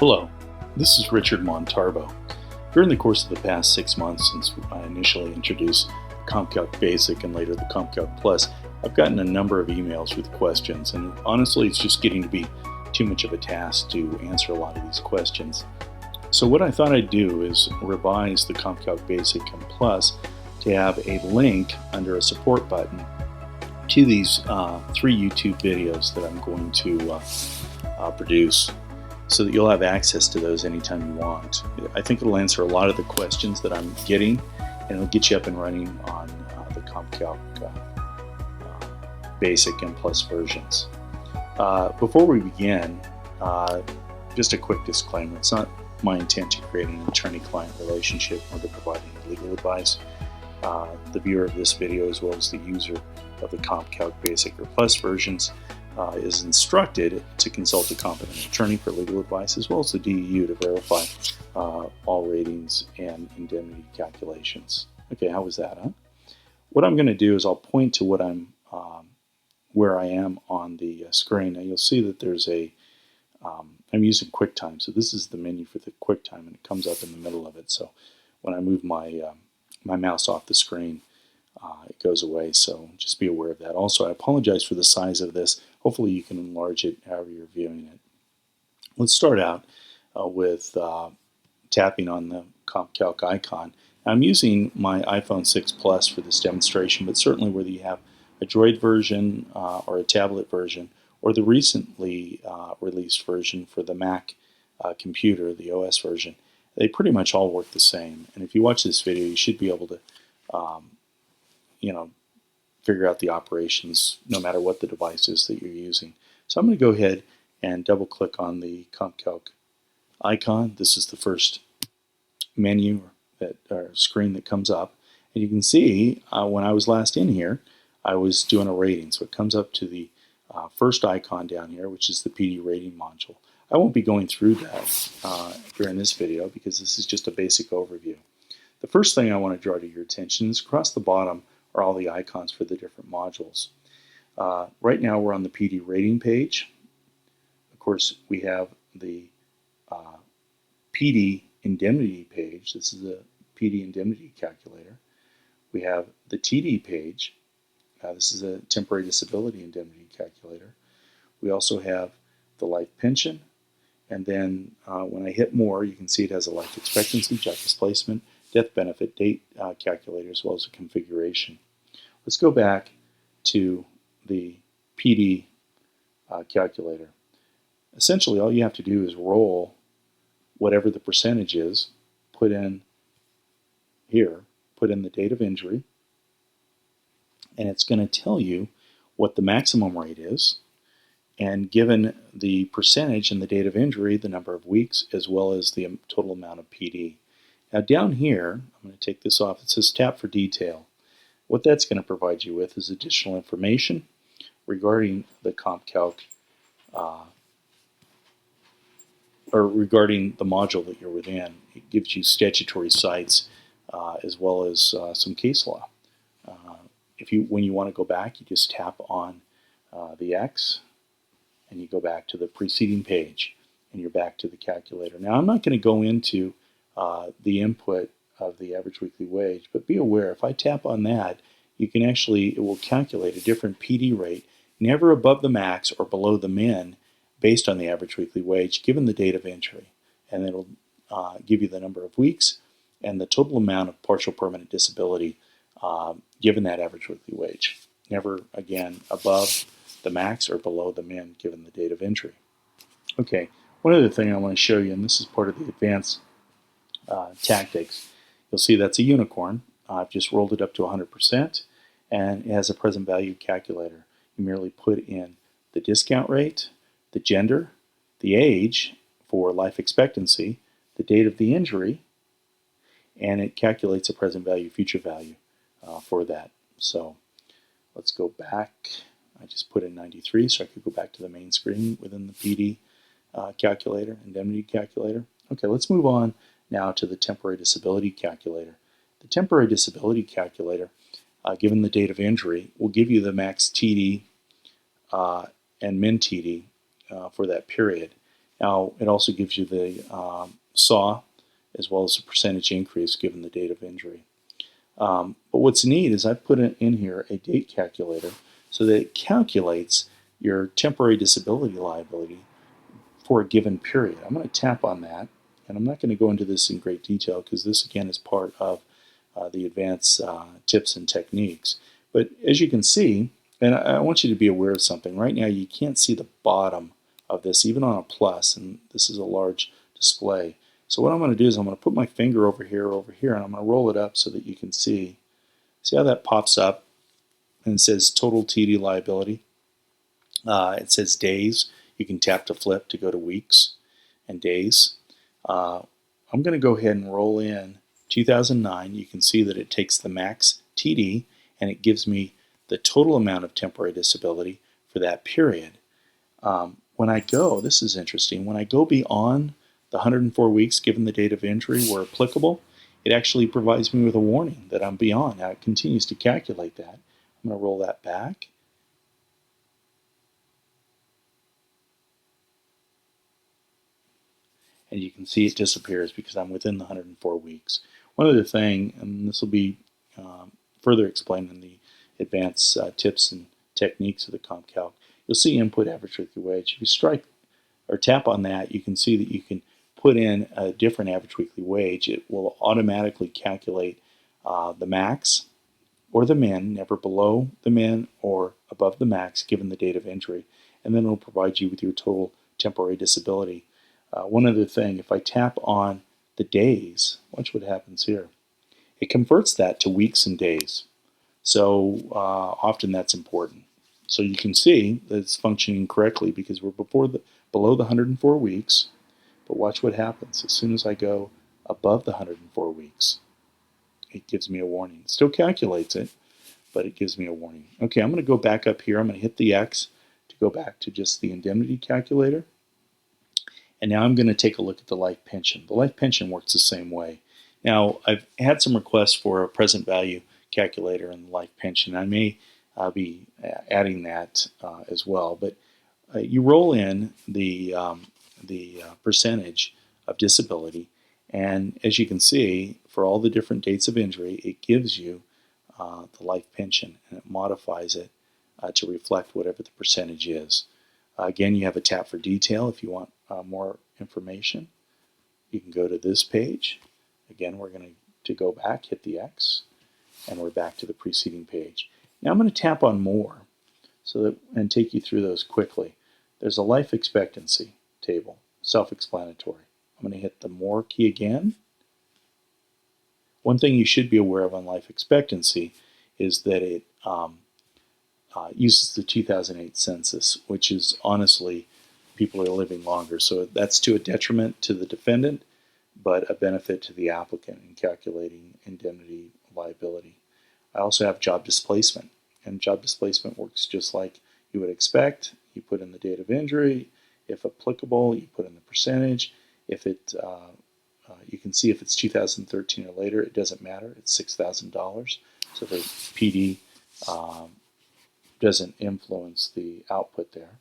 Hello, this is Richard Montarbo. During the course of the past 6 months since I initially introduced CompCalc Basic and later the CompCalc Plus, I've gotten a number of emails with questions, and honestly it's just getting to be too much of a task to answer a lot of these questions. So what I thought I'd do is revise the CompCalc Basic and Plus to have a link under a support button to these 3 YouTube videos that I'm going to produce, so that you'll have access to those anytime you want. I think it'll answer a lot of the questions that I'm getting, and it'll get you up and running on the CompCalc Basic and Plus versions. Before we begin, just a quick disclaimer. It's not my intent to create an attorney-client relationship or to provide any legal advice. The viewer of this video, as well as the user of the CompCalc Basic or Plus versions, is instructed to consult a competent attorney for legal advice, as well as the DEU to verify all ratings and indemnity calculations. Okay, how was that, huh? What I'm going to do is I'll point to what I'm where I am on the screen. Now you'll see that there's I'm using QuickTime, so this is the menu for the QuickTime, and it comes up in the middle of it. So when I move my my mouse off the screen, it goes away, so just be aware of that. Also, I apologize for the size of this. Hopefully you can enlarge it however you're viewing it. Let's start out with tapping on the CompCalc icon. Now, I'm using my iPhone 6 Plus for this demonstration, but certainly whether you have a Droid version or a tablet version, or the recently released version for the Mac computer, the OS version, they pretty much all work the same. And if you watch this video, you should be able to figure out the operations no matter what the device is that you're using. So I'm going to go ahead and double click on the CompCalc icon. This is the first menu or screen that comes up, and you can see when I was last in here I was doing a rating, so it comes up to the first icon down here, which is the PD rating module. I won't be going through that during this video because this is just a basic overview. The first thing I want to draw to your attention is across the bottom are all the icons for the different modules. Right now we're on the PD rating page. Of course, we have the PD indemnity page. This is a PD indemnity calculator. We have the TD page. This is a temporary disability indemnity calculator. We also have the life pension, and then when I hit more, you can see it has a life expectancy, job displacement, death benefit, date calculator, as well as a configuration. Let's go back to the PD calculator. Essentially, all you have to do is roll whatever the percentage is, put in here, put in the date of injury, and it's going to tell you what the maximum rate is, and given the percentage and the date of injury, the number of weeks, as well as the total amount of PD. Now down here, I'm going to take this off, it says tap for detail. What that's going to provide you with is additional information regarding the CompCalc or regarding the module that you're within. It gives you statutory sites as well as some case law. When you want to go back, you just tap on the X and you go back to the preceding page and you're back to the calculator. Now I'm not going to go into the input of the average weekly wage, but be aware, if I tap on that, you can it will calculate a different PD rate, never above the max or below the min, based on the average weekly wage given the date of injury. And it'll give you the number of weeks and the total amount of partial permanent disability given that average weekly wage. Never, again, above the max or below the min given the date of injury. Okay, one other thing I want to show you, and this is part of the advanced tactics. You'll see that's a unicorn. I've just rolled it up to 100%, and it has a present value calculator. You merely put in the discount rate, the gender, the age for life expectancy, the date of the injury, and it calculates a present value, future value for that. So let's go back. I just put in 93, so I could go back to the main screen within the PD calculator, indemnity calculator. Okay, let's move on now to the temporary disability calculator. The temporary disability calculator, given the date of injury, will give you the max TD and min TD for that period. Now, it also gives you the SAW as well as the percentage increase given the date of injury. But what's neat is I put in here a date calculator so that it calculates your temporary disability liability for a given period. I'm going to tap on that, and I'm not going to go into this in great detail because this again is part of the advanced tips and techniques. But as you can see, and I want you to be aware of something, right now you can't see the bottom of this even on a plus, and this is a large display. So what I'm going to do is I'm going to put my finger over here, and I'm going to roll it up so that you can see. See how that pops up and it says total TD liability. It says days. You can tap to flip to go to weeks and days. I'm going to go ahead and roll in 2009. You can see that it takes the max TD and it gives me the total amount of temporary disability for that period. When I go, this is interesting, when I go beyond the 104 weeks given the date of injury where applicable, it actually provides me with a warning that I'm beyond. Now it continues to calculate that. I'm going to roll that back. And you can see it disappears because I'm within the 104 weeks. One other thing, and this will be further explained in the advanced tips and techniques of the CompCalc, you'll see input average weekly wage. If you strike or tap on that, you can see that you can put in a different average weekly wage. It will automatically calculate the max or the min, never below the min or above the max given the date of injury, and then it will provide you with your total temporary disability. One other thing, if I tap on the days, watch what happens here. It converts that to weeks and days. So often that's important. So you can see that it's functioning correctly because we're below the 104 weeks. But watch what happens. As soon as I go above the 104 weeks, it gives me a warning. It still calculates it, but it gives me a warning. Okay, I'm going to go back up here. I'm going to hit the X to go back to just the indemnity calculator. And now I'm going to take a look at the life pension. The life pension works the same way. Now, I've had some requests for a present value calculator in the life pension. I may be adding that as well. But you roll in the percentage of disability, and as you can see, for all the different dates of injury, it gives you the life pension, and it modifies it to reflect whatever the percentage is. Again, you have a tap for detail if you want more information. You can go to this page. Again, we're going to go back, hit the X, and we're back to the preceding page. Now I'm going to tap on more and take you through those quickly. There's a life expectancy table, self-explanatory. I'm going to hit the more key again. One thing you should be aware of on life expectancy is that it uses the 2008 census, which is honestly, people are living longer. So that's to a detriment to the defendant, but a benefit to the applicant in calculating indemnity liability. I also have job displacement, and job displacement works just like you would expect. You put in the date of injury. If applicable, you put in the percentage. If it, you can see if it's 2013 or later, it doesn't matter. It's $6,000. So the PD doesn't influence the output there.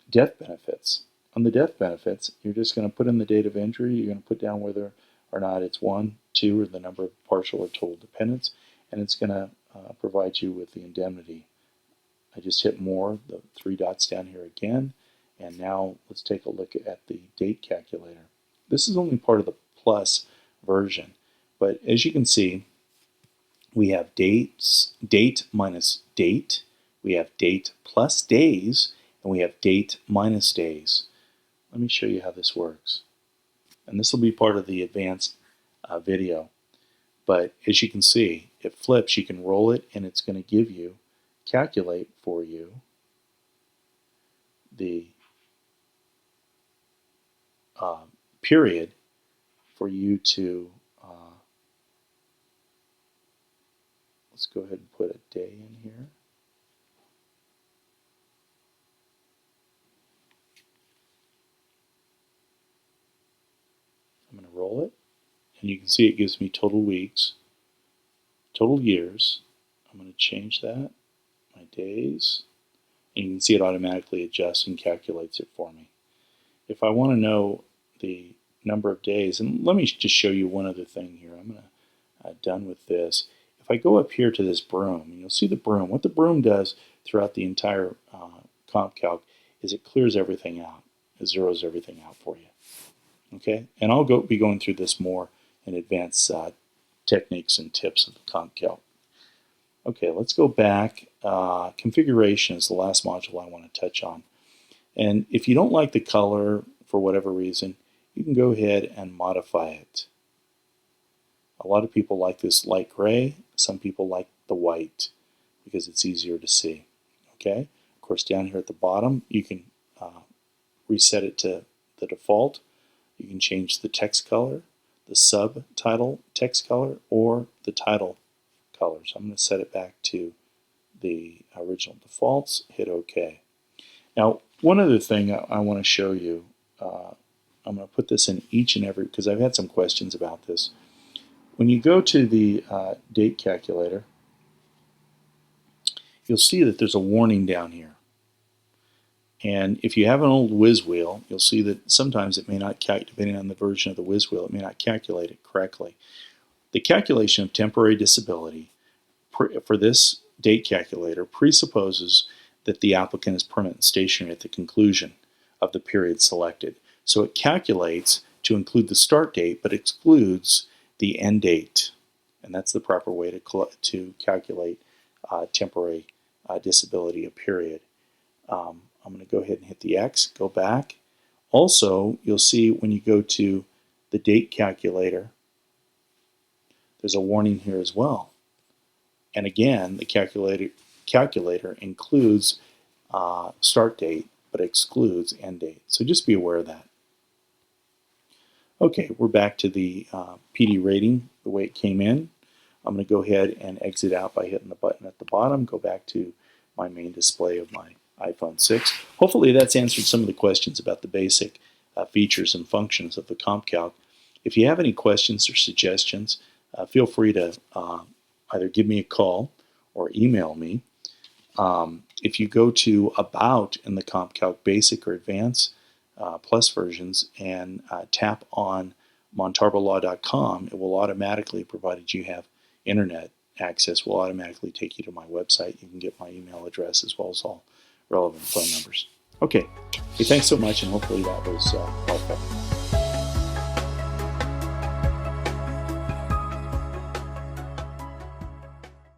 Death benefits. On the death benefits, you're just going to put in the date of injury. You're going to put down whether or not it's 1, 2, or the number of partial or total dependents, and it's going to provide you with the indemnity. I just hit more, the 3 dots down here again, and now let's take a look at the date calculator. This is only part of the plus version, but as you can see, we have date minus date, we have date plus days, and we have date minus days. Let me show you how this works. And this will be part of the advanced video. But as you can see, it flips. You can roll it, and it's going to give you, calculate for you, the period for you to, let's go ahead and put a day in here. I'm going to roll it, and you can see it gives me total weeks, total years. I'm going to change that, my days, And you can see it automatically adjusts and calculates it for me. If I want to know the number of days, and let me just show you one other thing here. I'm going to done with this. If I go up here to this broom, and you'll see the broom. What the broom does throughout the entire CompCalc is it clears everything out. It zeroes everything out for you. Okay, and I'll be going through this more in advanced techniques and tips of the CompCalc. Okay, let's go back. Configuration is the last module I want to touch on. And if you don't like the color for whatever reason, you can go ahead and modify it. A lot of people like this light gray. Some people like the white because it's easier to see. Okay, of course down here at the bottom you can reset it to the default. You can change the text color, the subtitle text color, or the title color. So I'm going to set it back to the original defaults, hit OK. Now, one other thing I want to show you, I'm going to put this in each and every, because I've had some questions about this. When you go to the date calculator, you'll see that there's a warning down here. And if you have an old whiz wheel, you'll see that sometimes it may not, depending on the version of the whiz wheel, it may not calculate it correctly. The calculation of temporary disability for this date calculator presupposes that the applicant is permanent and stationary at the conclusion of the period selected. So it calculates to include the start date but excludes the end date. And that's the proper way to calculate temporary disability, a period. I'm going to go ahead and hit the X, go back. Also, you'll see when you go to the date calculator, there's a warning here as well. And again, the calculator includes start date, but excludes end date. So just be aware of that. Okay, we're back to the PD rating, the way it came in. I'm going to go ahead and exit out by hitting the button at the bottom, go back to my main display of my iPhone 6. Hopefully that's answered some of the questions about the basic features and functions of the CompCalc. If you have any questions or suggestions, feel free to either give me a call or email me. If you go to About in the CompCalc Basic or Advanced Plus versions and tap on montarbolaw.com, it will automatically, provided you have internet access, will automatically take you to my website. You can get my email address as well as all relevant phone numbers. Okay, hey, thanks so much, and hopefully that was helpful.